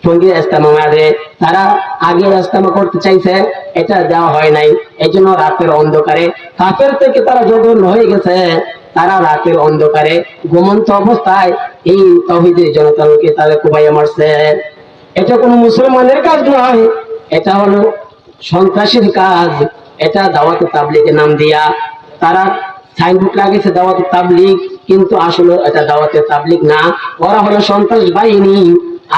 সঙ্গে ইস্তেমা মাঝে তারা আগে ইস্তেমা করতে চাইছে, এটা দেওয়া হয় নাই। এই জন্য রাতের অন্ধকারে কাফের থেকে তারা জঘন্য হয়ে গেছে। তারা রাতের অন্ধকারে ঘুমন্ত অবস্থায় এই তাওহীদের জনতাকে তারা কুবাইয়া মারছে। এটা কোনো মুসলমানের কাজ নয়, এটা হলো সন্ত্রাসীর কাজ। এটা দাওয়াতে তাবলীগের নাম দিয়া তারা সাইনবোর্ড লাগিয়েছে দাওয়াতে তাবলীগ, কিন্তু আসলে এটা দাওয়াতে তাবলীগ না, ওরা হলো সন্ত্রাস বাহিনী।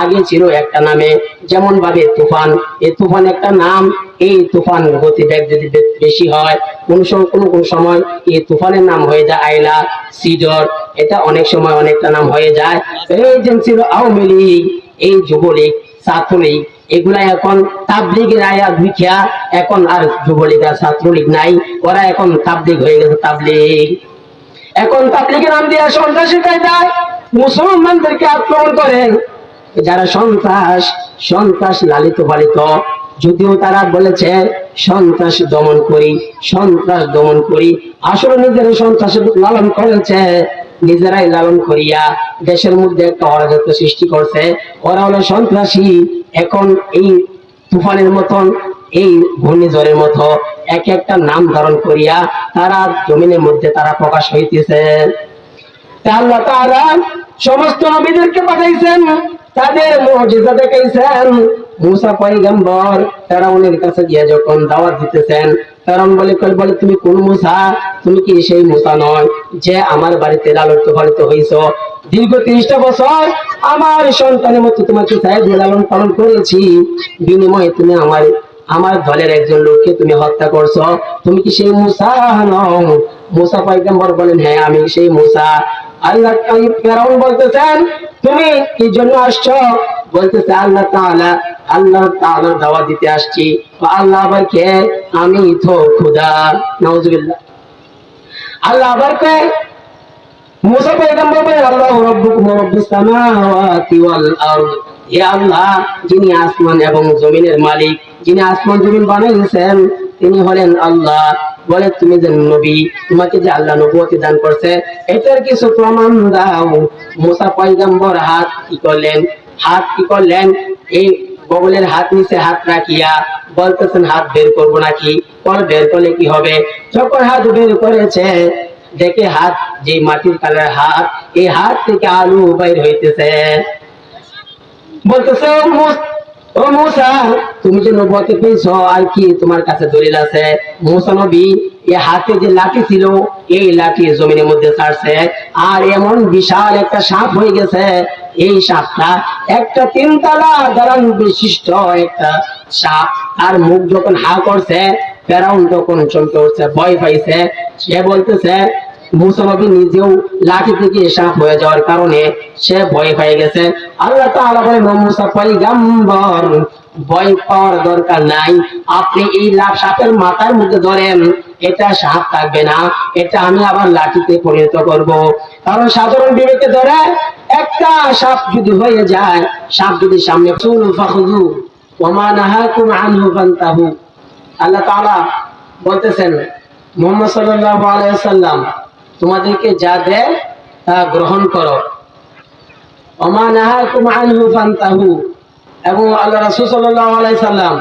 আগে ছিল একটা নামে, যেমন ভাবে তুফান, এই তুফান একটা নাম। এই তুফান গতিবেগ যদি বেশি হয় কোন সময় এই তুফানের নাম হয়ে যায় আইলা, সিডর। এটা অনেক সময় অনেকটা নাম হয়ে যায়। এই যে ছিল আওয়ামী লীগ, এই যুবলীগ, ছাত্রলীগ, এগুলা এখন তাবলীগের আয়া ভিখিয়া, এখন আর যুবলীগ আর ছাত্রলীগ নাই, ওরা এখন তাবলীগ হয়ে গেছে। তাবলীগ এখন তাবলীগের নাম দিয়ে সন্ত্রাসী কায়দায় মুসলমানদেরকে আক্রমণ করেন। যারা সন্ত্রাস লালিত পালিত, যদিও তারা বলেছে সন্ত্রাস দমন করি, আসলে নিজেরা সন্ত্রাস লালন করেছে, নিজেরাই লালন করিয়া দেশের মধ্যে একটা অরাজকতা সৃষ্টি করছে। ওরা হলো সন্ত্রাসী। এখন এই তুফানের মতন, এই ঘূর্ণিঝড়ের মতো এক একটা নাম ধারণ করিয়া তারা জমিনের মধ্যে তারা প্রকাশ হইতেছে। আল্লাহ তাআলা সমস্ত নবীদেরকে পাঠাইছেন, তাদের মুজিজা দেখাইছেন। মুসা পয়গম্বর ফেরাউনের কাছে গিয়ে যখন দাওয়াত দিতেছেন, ফেরাউন বলে তুমি কোন মুসা? তুমি কি সেই মুসা নয় যে আমার বাড়িতে লালিত পালিত হইছো? দীর্ঘ 30টা বছর আমার সন্তানের মতো তোমাকে লালন পালন করেছি, বিনিময়ে তুমি আমার দলের একজন লোককে তুমি হত্যা করছো। তুমি কি সেই মুসা নও? মুসা পয়গম্বর বলেন, হ্যাঁ আমি সেই মুসা। আল্লাহ ফেরাউন বলতেছেন, তুমি কি জন্য আসছো? বলতেছে আল্লাহ তাআলার দাওয়াত দিতে আসছি। আল্লাহ আবার কে? আমি তো খোদা। নাউজুবিল্লাহ। আল্লাহ আবার কে? মুসা পয়গম্বর বলেন, আল্লাহু রাব্বুকুম ওয়া রাব্বুস সামাওয়াতি ওয়াল আরদ। হে আল্লাহ, যিনি আসমান এবং জমিনের মালিক, যিনি আসমান জমিন বানাইছেন, তিনি হলেন আল্লাহ। বলে তুমি যে নবী, তোমাকে যে আল্লাহ নবুয়ত দান করছে, এটার কিছু প্রমাণ দাও। মুসা পয়গম্বর হাত কি করলেন? এই বগলের হাত নিচে হাত রাখিয়া বলতেছেন, হাত বের করবো নাকি? পরে বের করলে কি হবে? যখন হাত বের করেছে, দেখে হাত যে মাটির কালার হাত, এই হাত থেকে আলু বাইর হইতেছে। বলতেছে, ও মুসা, তুমি যে নবুয়ত পেয়েছো, আর কি তোমার কাছে দলিল আছে? মুসা নবী এই হাতে যে লাঠি ছিল, এই লাঠি জমিনের মধ্যে ছাড়ছে, আর এমন বিশাল একটা সাপ হয়ে গেছে। এই সাপটা একটা 3তলা দালান বিশিষ্ট একটা সাপ। আর মুখ যখন হা করছে, ফেরাউন তখন চমকে উঠছে, ভয় পাইছে। সে বলতেছে, মুসা নবী নিজেও লাঠি থেকে সাপ হয়ে যাওয়ার কারণে সে ভয় পেয়ে গেছে। আল্লাহ তাআলা বলেন, মুসা পয়গম্বর, ভয় পাওয়ার দরকার নাই। আপনি এই সাপের মাথার মধ্যে ধরেন, এটা সাপ থাকবে না, এটা আমি আবার লাঠিতে পরিণত করব। কারণ সাধারণ বিবেকে ধরে একটা সাপ যদি হয়ে যায়, সাপ যদি সামনে ফাখুযু ওয়া মা নাহাকুম আনহু ফান্তাহু। আল্লাহ তাআলা বলতেছেন, মুহাম্মদ সাল্লাল্লাহু আলাইহি ওয়াসাল্লাম, তোমাদেরকে যা দেয় তা গ্রহণ করো। ওয়া মা নাহাকুম আনহু ফান্তাহু। এবং আল্লাহ রাসূল সাল্লাল্লাহু আলাইহি সাল্লাম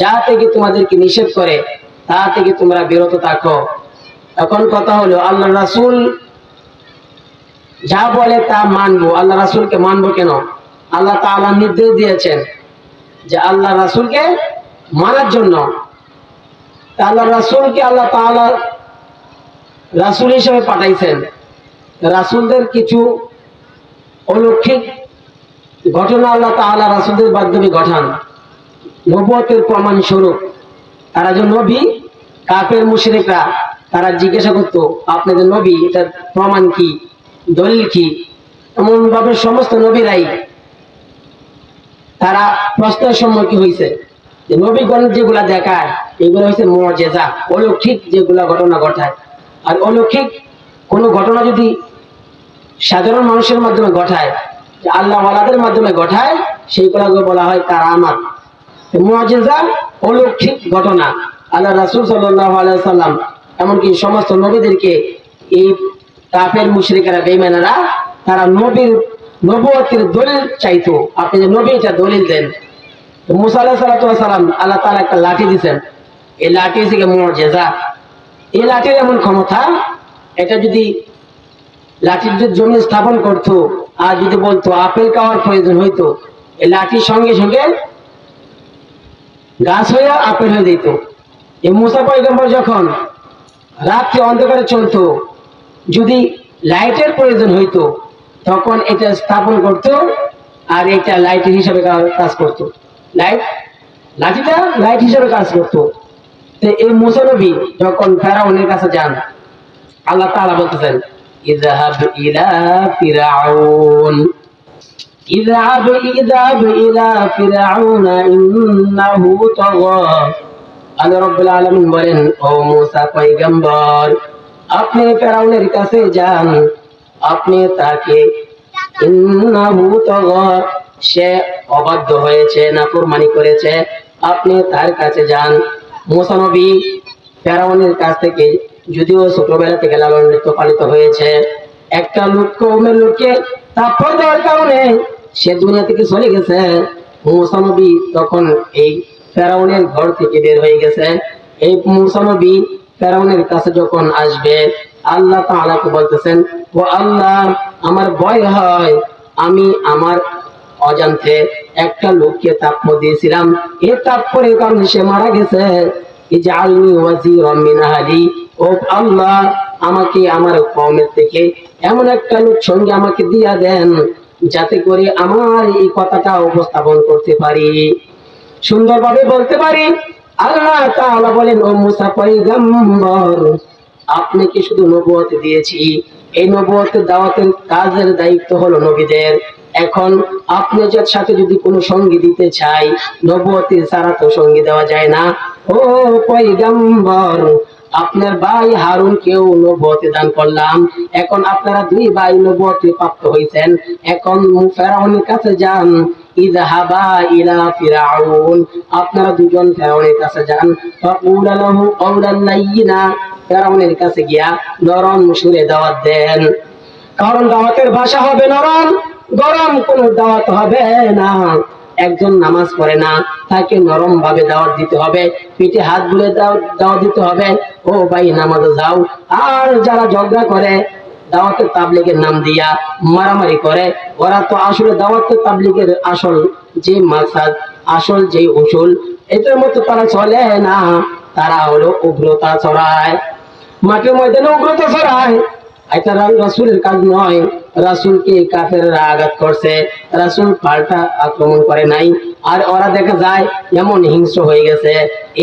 যা থেকে তোমাদেরকে নিষেধ করে তা থেকে তোমরা বিরত থাকো। এখন কথা হলো, আল্লাহ রাসূল যা বলে তা মানবো। আল্লাহ রাসূলকে মানবো কেন? আল্লাহ তাআলা নির্দেশ দিয়েছেন যে আল্লাহ রাসূলকে মানার জন্য। আল্লাহ রাসূলকে আল্লাহ তাআলা রাসূল হিসেবে পাঠাইছেন। রাসূলদের কিছু অলৌকিক ঘটনা আল্লাহ তাআলা রাসূলদের মাধ্যমে ঘটান, নবুয়তের প্রমাণ স্বরূপ। তারা যে নবী, কাফের মুশরিকরা তারা জিজ্ঞাসা করতো, আপনাদের নবী, এটার প্রমাণ কি, দলিল কি? এমন ভাবে সমস্ত নবীরাই তারা প্রশ্নের সম্মুখীন হয়েছে যে নবীগণ যেগুলা দেখায় এগুলো হচ্ছে মুআজিজা, অলৌকিক যেগুলা ঘটনা ঘটায়। আর অলৌকিক কোন ঘটনা যদি সাধারণ মানুষের মাধ্যমে ঘটায়, আল্লাহ ওয়ালাদের মাধ্যমে ঘটায়, সেইগুলোকে বলা হয় কারামাত। মুআজিজা অলৌকিক ঘটনা। আল্লাহ রাসূল সাল্লাল্লাহু আলাইহি সাল্লাম এমনকি সমস্ত নবীদেরকে এই কাফের মুশরিকরা বেঈমানেরা তারা নবীর নবুয়তের দলিল চাইতো, আপনি যে নবী এটা দলিল দেন। তো মুসা আলাইহিস সালাম আল্লাহ তাআলা একটা লাঠি দিয়েছেন, এই লাঠি থেকে মুজিজা, এই লাঠির এমন ক্ষমতা, এটা যদি লাঠির জমি স্থাপন করতো আর যদি বলতো আপেল খাওয়ার প্রয়োজন হইতো, এই লাঠির সঙ্গে সঙ্গে গাছ হয়ে আপেল হয়ে যেত। এই মুসা পয়গম্বর যখন রাত্রে অন্ধকারে চলতো, যদি লাইটের প্রয়োজন হইতো তখন এটা স্থাপন করতো আর এটা লাইটের হিসাবে কাজ করতো, লাঠিটা লাইট হিসাবে কাজ করতো। তো এই মুসা নবী যখন ফেরাউনের কাছে যান, আল্লাহ তাআলা বলতেছেন ইযহাব ইলা ফিরআউন ইযহাব ইলা ফিরআউনা ইন্নাহু তাগা। আল্লাহ রাব্বুল আলামিন বলেন, ও মুসা পয়গম্বর, আপনি ফেরাউনের কাছে যান, আপনি তাকে, ইন্নাহু তাগা, সে অবাধ্য হয়েছে, নাফরমানি করেছে, আপনি তার কাছে যান। মুসা নবী ফেরাউনের কাছ থেকে যদিও ছোটবেলা থেকে লালন পালিত হয়েছে, একটা লোক কওমের লোককে থাপ্পড় দেওয়ার কারণে সে দুনিয়া থেকে চলে গেছে। মুসা নবী তখন এই ফেরাউনের ঘর থেকে বের হয়ে গেছে। এই মুসা নবী ফেরাউনের কাছে যখন আসবে, আল্লাহ তাআলাকে বলতেছেন, ও আল্লাহ, আমার ভয় হয়, আমি আমার অজান্তে একটা লোককে থাপ্পড় দিয়েছিলাম, এই থাপ্পড়ের কারণে সে মারা গেছে। ইজআলনি ওয়াজিরাম মিন আহলি, ও আল্লাহ, আমাকে আমার কওমের থেকে এমন একটা লোক সঙ্গে আমাকে দিয়া দেন, যাতে করে আমার এই কথাটা উপস্থাপন করতে পারি, সুন্দরভাবে বলতে পারি। আল্লাহ তাআলা বলেন, ও মুসা পয়গম্বর, আপনাকে শুধু নবুয়ত দিয়েছি, এই নবুয়তের দাওয়াতের কাজের দায়িত্ব হলো নবীদের। এখন আপনি যার সাথে যদি কোনো সঙ্গী দিতে চাই, নবুয়তের ছাড়া তো সঙ্গী দেওয়া যায় না। ও পয়গম্বর, আপনার ভাই হারুনকেও নবুয়ত দান করলাম, এখন আপনারা দুই ভাই নবুয়ত প্রাপ্ত হয়েছেন, এখন ফেরাউনের কাছে যান, ইযহাবা ইলা ফিরআউন, আপনারা দুজন ফেরাউনের কাছে যান, ফাকুলা লাহু কাওলান লাইয়িনা, ফেরাউনের কাছে গিয়া নরম সুরে দাওয়াত দেন, কারণ দাওয়াতের ভাষা হবে নরম, গরম কোন দাওয়াত হবে না। একজন নামাজ পড়ে না, তাকে নরম ভাবে দাওয়াত দিতে হবে, পিঠে হাত বুলে দাওয়াত দিতে হবে, ও ভাই নামাজে যাও। আর যারা ঝগড়া করে দাওয়াতের তাবলীগের নাম দিয়া মারামারি করে, ওরা তো আসলে দাওয়াতের তাবলীগের আসল যে মাকসাদ, আসল যে উসুল, এটার মতো তারা চলে না, তারা হলো উগ্রতা ছড়ায়, মাঠে ময়দানে উগ্রতা ছড়ায়। এটা রাসূলের কাজ নয়। রাসূলকে কাফেররা আঘাত করছে, রাসূল পাল্টা আক্রমণ করে নাই। আর ওরা দেখা যায় এমন হিংস্র হয়ে গেছে,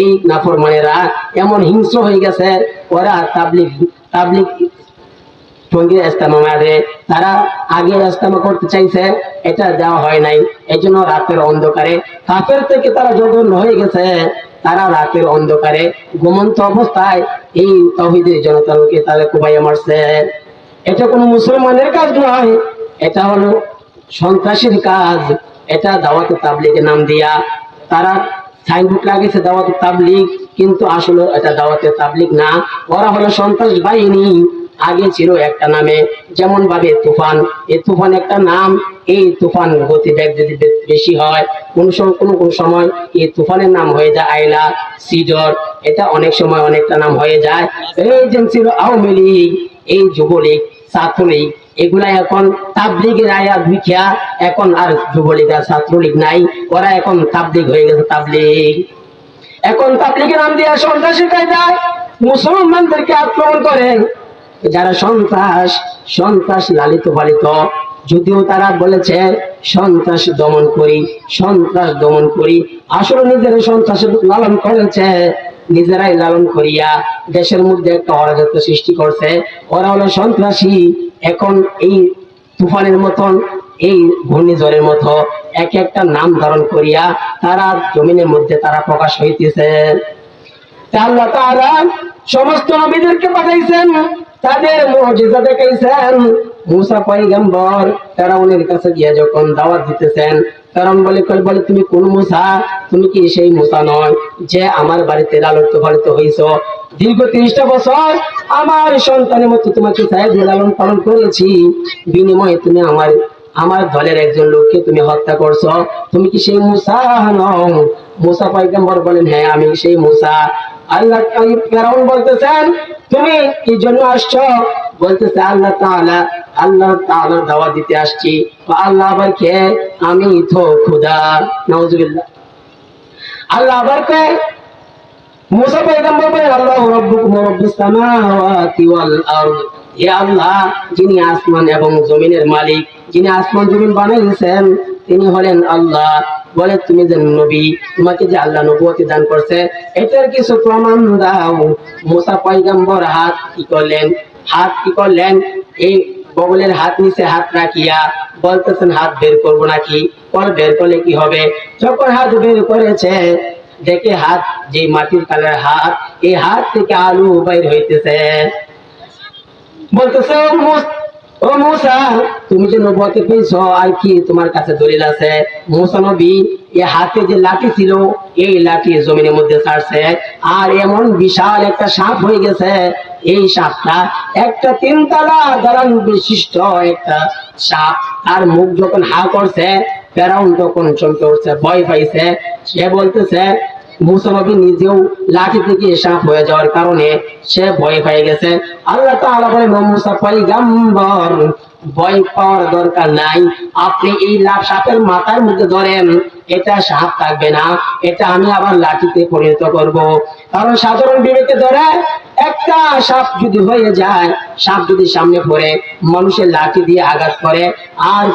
এই নাফরমানেরা এমন হিংস্র হয়ে গেছে, ওরা তাবলীগ সঙ্গে ইস্তেমা মারে, তারা আগে ইস্তেমা করতে চাইছে, এটা দেওয়া হয় নাই। এই জন্য রাতের অন্ধকারে কাফের থেকে তারা জঘন্য হয়ে গেছে, তারা রাতের অন্ধকারে ঘুমন্ত অবস্থায় এই তাওহীদের জনতাকে তারা কুবাইয়া মারছে। এটা কোনো মুসলমানের কাজ নয়, এটা হলো সন্ত্রাসীর কাজ। এটা দাওয়াতে তাবলীগের নাম দিয়া তারা সাইনবোর্ড লাগিয়েছে দাওয়াতে তাবলীগ, কিন্তু আসলে এটা দাওয়াতে তাবলীগ না, ওরা হলো সন্ত্রাস বাহিনী। আগে ছিল একটা নামে, যেমন ভাবে তুফান, এই তুফান একটা নাম, এই তুফান গতিবেগ যদি বেশি হয় কোন সময় এই তুফানের নাম হয়ে যায় আইলা, সিডর, এটা অনেক সময় অনেকটা নাম হয়ে যায়। এই যে ছিল আওয়ামী লীগ, এই যুবলীগ, ছাত্রলীগ, এগুলা এখন তাবলীগের আয়া ভিখিয়া, এখন আর যুবলীগ আর ছাত্রলীগ নাই, ওরা এখন তাবলীগ হয়ে গেছে। তাবলীগ এখন তাবলীগের নাম দিয়ে সন্ত্রাসী কায়দায় মুসলমানদেরকে আক্রমণ করে। যারা সন্ত্রাস লালিত পালিত, যদিও তারা বলেছে সন্ত্রাস দমন করি, আসলে নিজেরা সন্ত্রাস লালন করেছে, নিজেরাই লালন করিয়া দেশের মধ্যে একটা অরাজকতা সৃষ্টি করছে। ওরা হলো সন্ত্রাসী। এখন এই তুফানের মতন, এই ঘূর্ণিঝড়ের মতো এক একটা নাম ধারণ করিয়া তারা জমিনের মধ্যে তারা প্রকাশ হইতেছে। আল্লাহ তাআলা সমস্ত নবীদেরকে পাঠাইছেন, তাদের মুজিজা দেখাইছেন। মুসা পয়গম্বর ফেরাউনের কাছে গিয়ে যখন দাওয়াত দিতেছেন, ফেরাউন বলে তুমি কোন মুসা? তুমি কি সেই মুসা নয় যে আমার বাড়িতে লালিত পালিত হইছো? দীর্ঘ 30টা বছর আমার সন্তানের মতো তোমাকে চাই লালন পালন করেছি, বিনিময়ে তুমি আমার আমার দলের একজন লোককে তুমি হত্যা করছো, তুমি কি সেই মূসা নও? মূসা পয়গম্বর বলেন, হ্যাঁ আমি সেই মূসা। আল্লাহ ফেরাউন বলতেছেন, তুমি কি জন্য আসছো? বলতেছে আল্লাহ তাআলার দাওয়াত দিতে আসছি। তো আল্লাহ আবার কে? আমি তো খোদা। নাউজুবিল্লাহ। আল্লাহ আবার কে? মূসা পয়গম্বর বলেন, আল্লাহু রাব্বুকুম ওয়া রাব্বুস সামাওয়াতি ওয়াল আরদ। হে আল্লাহ, যিনি আসমান এবং জমিনের মালিক, যিনি আসমান জমিন বানাইছেন, তিনি হলেন আল্লাহ। বলে, তুমি যে নবী, তোমাকে যে আল্লাহ নবুয়তি দান করছে, এটার কিছু প্রমাণ দাও। মূসা পয়গম্বর হাত কি করলেন? এই বগলের হাত নিচে হাত রাখিয়া বলতেছেন, হাত বের করবো নাকি? বের করলে কি হবে? যখন হাত বের করেছে, দেখে হাত যে মাটির কালার হাত, এই হাত থেকে আলু বাইর হইতেছে। বলতেছে, ও মূসা, তুমি যে নবুয়ত পেয়েছো, আর কি তোমার কাছে দলিল আছে? মূসা নবী এই হাতে যে লাঠি ছিল, এই লাঠি জমিনের মধ্যে ছাড়ছে, আর এমন বিশাল একটা সাপ হয়ে গেছে। এই সাপটা একটা 3 তলা দালান বিশিষ্ট একটা সাপ। আর মুখ যখন হা করছে, ফেরাউন তখন চমকে উঠছে, ভয় পাইছে। সে বলতেছে, মূসা নবী নিজেও লাঠি থেকে সাপ হয়ে যাওয়ার কারণে সে ভয় পেয়ে গেছে। আল্লাহ তাআলা বলেন, মূসা পয়গম্বর, ভয় পাওয়ার দরকার নাই। আপনি এই সাপের মাথার মধ্যে ধরেন, এটা সাপ থাকবে না, এটা আমি আবার লাঠিতে পরিণত করব। কারণ সাধারণ বিবেকে ধরে একটা সাপ যদি হয়ে যায়, সাপ যদি সামনে পড়ে, মানুষের লাঠি দিয়ে আঘাত করে। আর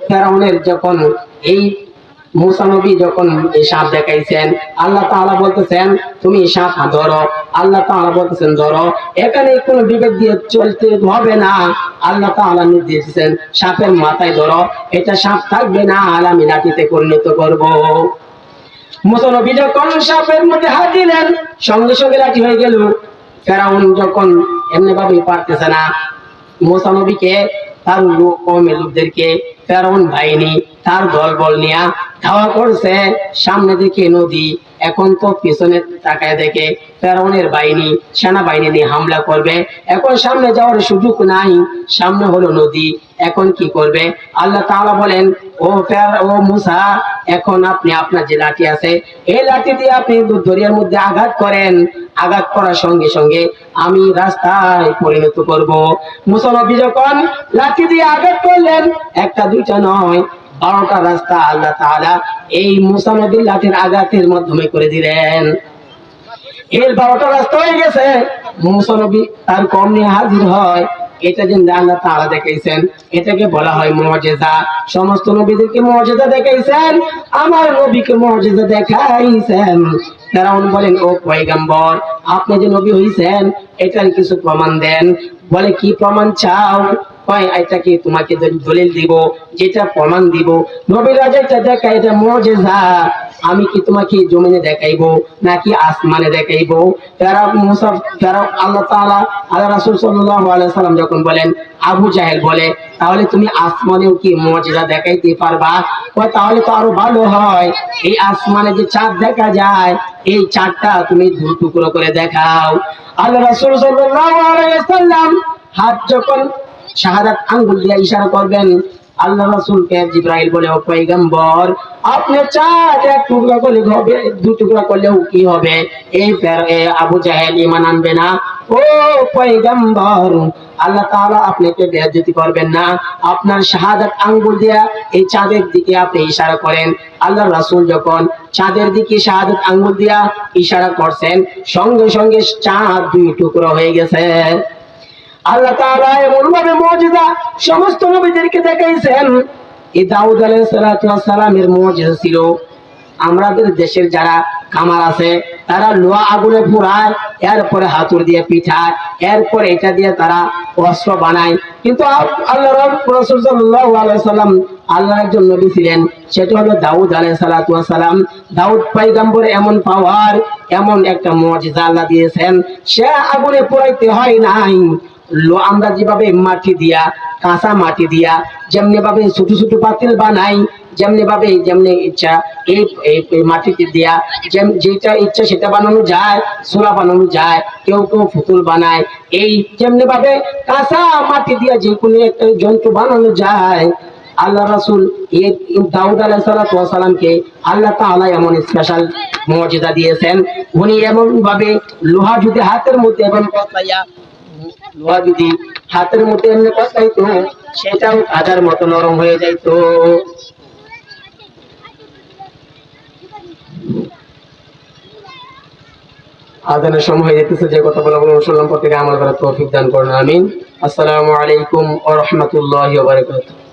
ফেরাউনের যখন এই মূসা নবী যখন এই সাপ দেখাইছেন, আল্লাহ তাআলা বলতেছেন, তুমি সাপ ধরো। আল্লাহ তাআলা বলতেছেন, ধরো। এখানে কোনো বিবেক দিয়ে চলতে হবে না। আল্লাহ তাআলা নির্দেশ দিয়েছেন, সাপের মাথায় ধরো, এটা সাপ থাকবে না, আর আমি লাঠিতে পরিণত করব। মূসা নবী যখন সাপের মধ্যে হাত দিলেন, সঙ্গে সঙ্গে লাঠি হয়ে গেল। ফেরাউন যখন এমনি ভাবে পারতেছে না, মূসা নবীকে, তার কওমের লোকদেরকে, ফেরাউন বাহিনী তার দলবল নিয়ে ধাওয়া করছে। সামনে দিকে নদী, এখন তো পিছনে তাকায় দেখে ফেরাউনের বাহিনী, সেনাবাহিনী নিয়ে হামলা করবে। এখন সামনে যাওয়ার সুযোগ নাই, সামনে হলো নদী। এখন কি করবে? আল্লাহ তাআলা বলেন, ও মূসা, এখন আপনি আপনার যে লাঠি আছে, এই লাঠি দিয়ে আপনি দরিয়ার মধ্যে আঘাত করেন। আঘাত করার সঙ্গে সঙ্গে আমি রাস্তায় পরিণত করব। মূসা নবী যখন লাঠি দিয়ে আঘাত করলেন, একটা দুইটা নয়, 12টা রাস্তা আল্লাহ তাআলা এই মূসা নবীর লাঠির আঘাতের মাধ্যমে করে দিলেন। এর 12টা রাস্তা হয়ে গেছে। মূসা নবী তার কওম নিয়ে হাজির হয়। এটা যে আল্লাহ তাআলা দেখাইছেন, এটাকে বলা হয় মুজিজা। সমস্ত নবীদেরকে মুজিজা দেখাইছেন, আমার নবীকে মুজিজা দেখাইছেন। ফেরাউন বলেন, ও পয়গম্বর, আপনি যে নবী হইছেন, এটার কিছু প্রমাণ দেন। বলে, কি প্রমাণ চাও? এটা কি তোমাকে দলিল দিব, যেটা প্রমাণ দিব। নবীরা যেটা দেখা, এটা মুজিজা। আমি কি তোমাকে জমিনে দেখাইবো নাকি আসমানে দেখাইবো? আল্লাহ তাআলা, আল্লাহ রাসূল সাল্লাল্লাহু আলাইহি সাল্লাম যখন বলেন, আবু জাহেল বলে, তাহলে তুমি আসমানেও কি মুজিজা দেখাইতে পারবা? তাহলে তো আরো ভালো হয়। এই আসমানে যে চাঁদ দেখা যায়, এই চাঁদটা তুমি 2 টুকরো করে দেখাও। আল্লাহ রাসূল সাল্লাল্লাহু আলাইহি সাল্লাম হাত যখন শাহাদাত আঙ্গুল দিয়ে ইশারা করবেন, আল্লাহ রাসূলকে জিবরাইল বলে, ও পয়গম্বর, আপনি চাঁদ 1 টুকরা করলে হবে, 2 টুকরা করলেও কি হবে? এই আবু জাহেল ঈমান আনবে না। ও পয়গম্বর, আল্লাহ তাআলা আপনাকে বেয়াজ্জতি করবেন না। আপনার শাহাদাত আঙ্গুল দিয়া এই চাঁদের দিকে আপনি ইশারা করেন। আল্লাহ রাসূল যখন চাঁদের দিকে শাহাদাত আঙ্গুল দিয়া ইশারা করছেন, সঙ্গে সঙ্গে চাঁদ 2 টুকরো হয়ে গেছে। আল্লাহ তাআলা এমন ভাবে মুজিজা সমস্ত নবীদেরকে দেখাইছেন। এই দাউদ আলাইহিস সালামের মুজিজা ছিল, আমাদের দেশের যারা কামার আছে, তারা লোহা আগুনে পোড়ায়, এরপরে হাতুড় দিয়ে পিঠায়, এরপরে এটা দিয়ে তারা অস্ত্র বানায়। কিন্তু আল্লাহ রাসূল সাল্লাল্লাহু আলাইহি সাল্লাম আল্লাহর একজন নবী ছিলেন, সেটা হলো দাউদ আলাইহিস সালাম। দাউদ পয়গম্বর এমন পাওয়ার, এমন একটা মুজিজা আল্লাহ দিয়েছেন, সে আগুনে পোড়াইতে হয় নাই। আমরা যেভাবে মাটি দিয়া, কাঁচা মাটি দিয়া যেমনি ভাবে ছোট ছোট পাতিল বানাই, যেমনি ভাবে যেমনি ইচ্ছা এই এই মাটিতে দিয়া যেটা ইচ্ছা সেটা বানানো যায়, সূরা বানানো যায়, কেউ কেউ পুতুল বানায়। এই যেমনি ভাবে কাঁচা মাটি দিয়া যে কোনো একটা যন্ত্র বানানো যায়, আল্লাহ রাসূল দাউদ আলাইহিস সালামকে আল্লাহ তাআলা এমন স্পেশাল মুজিজা দিয়েছেন, উনি এমন ভাবে লোহা যদি হাতের মধ্যে এমন কসলাইয়া, লোহা যদি হাতের মধ্যে এমনি কসলাইতো সেটাও কাদার মতো নরম হয়ে যাইতো। আজানের সময় হয়ে যেতেছে, যে কথা বলা শুনলাম প্রত্যেকে আমল করার তৌফিক দান করুন, আমিন। আসসালামু আলাইকুম ওয়া রাহমাতুল্লাহি ওয়া বারাকাতুহু।